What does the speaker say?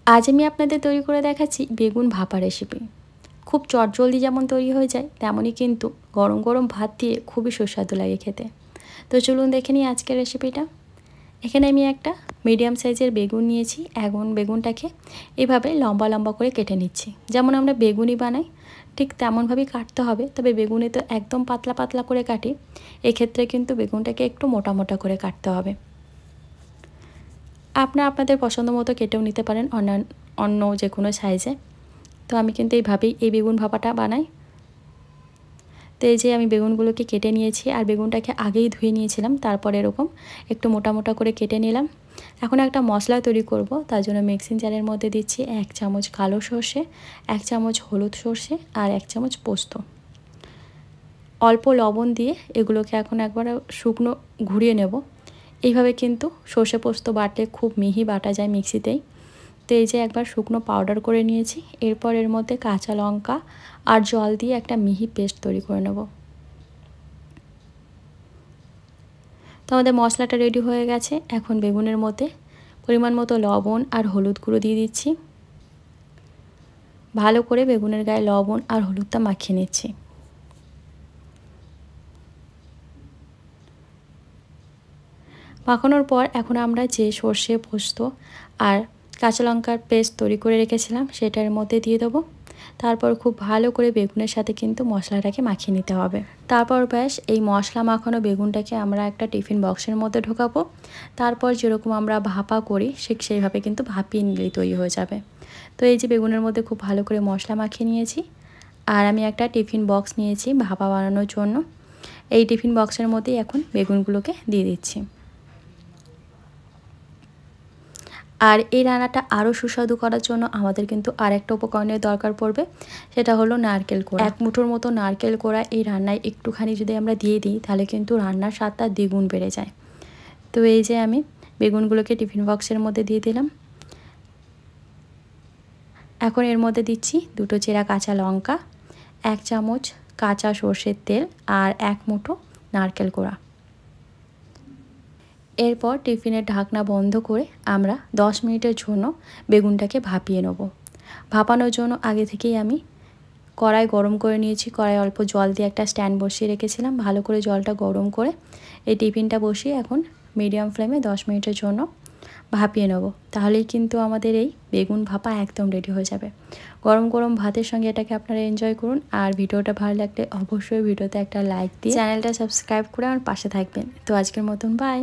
আজ আমি আপনাদের তৈরি করে দেখাচ্ছি বেগুন ভাপা রেসিপি। খুব চটজলদি যেমন তৈরি হয়ে যায়, তেমনই কিন্তু গরম গরম ভাত দিয়ে খুবই সুস্বাদু লাগে খেতে। তো চলুন দেখে নিই আজকের রেসিপিটা। এখানে আমি একটা মিডিয়াম সাইজের বেগুন নিয়েছি। এখন বেগুনটাকে এভাবে লম্বা লম্বা করে কেটে নিচ্ছি। যেমন আমরা বেগুনি বানাই ঠিক তেমনভাবেই কাটতে হবে, তবে বেগুনি তো একদম পাতলা পাতলা করে কাটি, এক্ষেত্রে কিন্তু বেগুনটাকে একটু মোটা মোটা করে কাটতে হবে। আপনাদের পছন্দ মতো কেটেও নিতে পারেন অন্য যে কোনো সাইজে। তো আমি কিন্তু এইভাবেই এই বেগুন ভাপাটা বানাই। তো এই যে আমি বেগুনগুলোকে কেটে নিয়েছি, আর বেগুনটাকে আগেই ধুয়ে নিয়েছিলাম, তারপর এরকম একটু মোটা মোটা করে কেটে নিলাম। এখন একটা মশলা তৈরি করব, তার জন্য মিক্সিং জারের মধ্যে দিচ্ছি 1 চামচ কালো সর্ষে, 1 চামচ হলুদ সর্ষে আর 1 চামচ পোস্ত। অল্প লবণ দিয়ে এগুলোকে এখন একবার শুকনো ঘুরিয়ে নেব। এইভাবে কিন্তু সর্ষে পোস্ত বাটলে খুব মিহি বাটা যায় মিক্সিতেই। তো এই যে একবার শুকনো পাউডার করে নিয়েছি। এরপর এর মধ্যে কাঁচা লঙ্কা আর জল দিয়ে একটা মিহি পেস্ট তৈরি করে নেব। তো আমাদের মশলাটা রেডি হয়ে গেছে। এখন বেগুনের মধ্যে পরিমাণ মতো লবণ আর হলুদ গুঁড়ো দিয়ে দিচ্ছি। ভালো করে বেগুনের গায়ে লবণ আর হলুদটা মাখিয়ে নিচ্ছি। মাখানোর পর এখন আমরা যে সর্ষে পোস্ত আর কাঁচা লঙ্কার পেস্ট তৈরি করে রেখেছিলাম সেটার মধ্যে দিয়ে দেবো। তারপর খুব ভালো করে বেগুনের সাথে কিন্তু মশলাটাকে মাখিয়ে নিতে হবে। তারপর ব্যাস এই মশলা মাখানো বেগুনটাকে আমরা একটা টিফিন বক্সের মধ্যে ঢোকাবো। তারপর যেরকম আমরা ভাপা করি ঠিক সেইভাবে কিন্তু ভাপিয়ে নিলেই তৈরি হয়ে যাবে। তো এই যে বেগুনের মধ্যে খুব ভালো করে মশলা মাখিয়ে নিয়েছি, আর আমি একটা টিফিন বক্স নিয়েছি ভাপা বানানোর জন্য। এই টিফিন বক্সের মধ্যেই এখন বেগুনগুলোকে দিয়ে দিচ্ছি। আর এই রান্নাটা আরও সুস্বাদু করার জন্য আমাদের কিন্তু আরেকটা উপকরণের দরকার পড়বে, সেটা হলো নারকেল কোড়া। 1 মুঠোর মতো নারকেল কোড়া এই রান্নায় একটুখানি যদি আমরা দিয়ে দিই, তাহলে কিন্তু রান্নার স্বাদটা দ্বিগুণ বেড়ে যায়। তো এই যে আমি বেগুনগুলোকে টিফিন বক্সের মধ্যে দিয়ে দিলাম। এখন এর মধ্যে দিচ্ছি 2টো চেরা কাঁচা লঙ্কা, 1 চামচ কাঁচা সর্ষের তেল আর 1 মুঠো নারকেল কোড়া। এরপর টিফিনের ঢাকনা বন্ধ করে আমরা 10 মিনিটের জন্য বেগুনটাকে ভাপিয়ে নেব। ভাপানোর জন্য আগে থেকেই আমি কড়াই গরম করে নিয়েছি। কড়াই অল্প জল দিয়ে একটা স্ট্যান্ড বসিয়ে রেখেছিলাম। ভালো করে জলটা গরম করে এই টিফিনটা বসিয়ে এখন মিডিয়াম ফ্লেমে 10 মিনিটের জন্য ভাপিয়ে নেব। তাহলেই কিন্তু আমাদের এই বেগুন ভাপা একদম রেডি হয়ে যাবে। গরম গরম ভাতের সঙ্গে এটাকে আপনারা এনজয় করুন। আর ভিডিওটা ভালো লাগলে অবশ্যই ভিডিওতে একটা লাইক দিয়ে চ্যানেলটা সাবস্ক্রাইব করে আমার পাশে থাকবেন। তো আজকের মতন বাই।